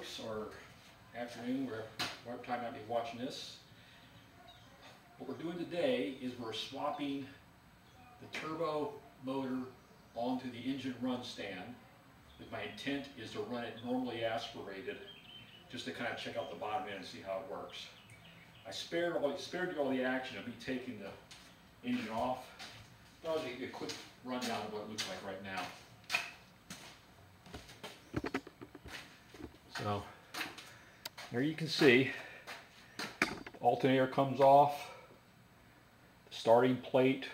folks, or afternoon, whatever time you might be watching this. What we're doing today is we're swapping the turbo motor onto the engine run stand. My intent is to run it normally aspirated, just to kind of check out the bottom end and see how it works. I spared you all the action of me taking the engine off. I'll just give you a quick rundown of what it looks like right now. So, there you can see, the alternator comes off, the starting plate,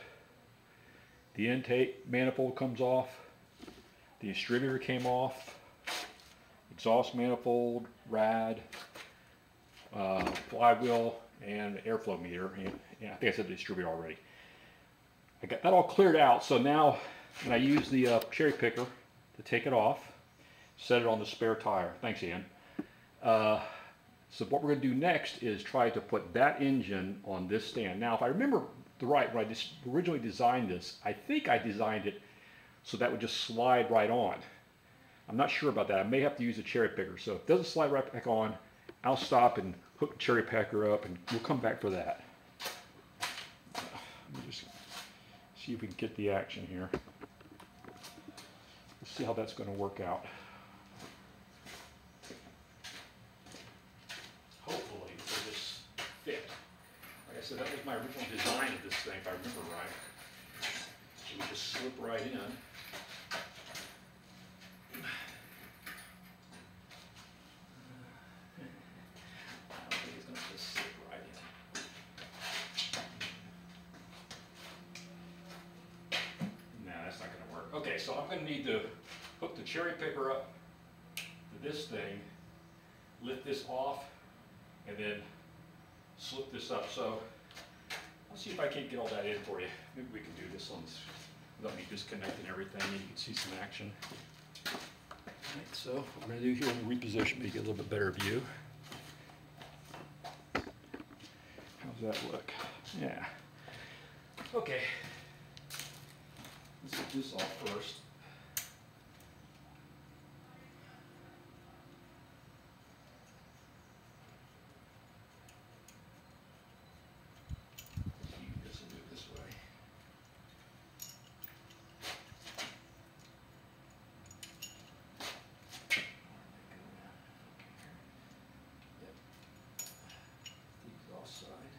the intake manifold comes off, the distributor came off, exhaust manifold, rad, flywheel, and airflow meter. And, yeah, I think I said the distributor already. I got that all cleared out, so now when I use the cherry picker to take it off, set it on the spare tire. Thanks, Ian. So what we're going to do next is try to put that engine on this stand. Now, if I remember when I originally designed this, I think I designed it so that would just slide right on. I'm not sure about that. I may have to use a cherry picker. So if it doesn't slide right back on, I'll stop and hook the cherry picker up, and we'll come back for that. Let me just see if we can get the action here. Let's see how that's going to work out. Hopefully it'll just fit. Like I said, that was my original design of this thing, if I remember right. It would just slip right in. Okay, so I'm going to need to hook the cherry picker up to this thing, lift this off, and then slip this up. So I'll see if I can't get all that in for you. Maybe we can do this without me disconnecting everything, and you can see some action. All right, so what I'm going to do here, I'm going to reposition me to get a little bit better view. How's that look? Yeah. Okay. Let's get this off first. This will do it this way. Yep. The exhaust side.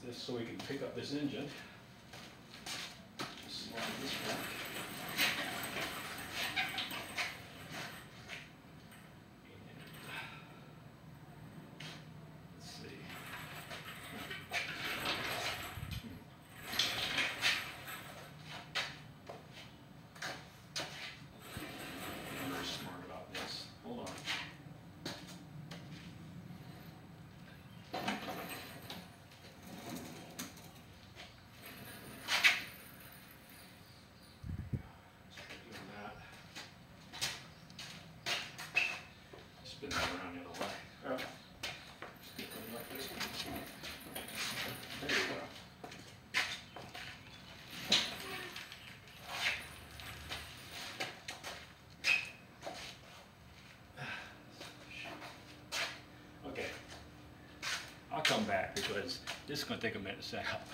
This so we can pick up this engine. Just slide this back. Let's see. I'm very smart about this. Hold on. Spin that around the other way. Oh. Stick them like this. There you go. Okay. I'll come back because this is going to take a minute to set up.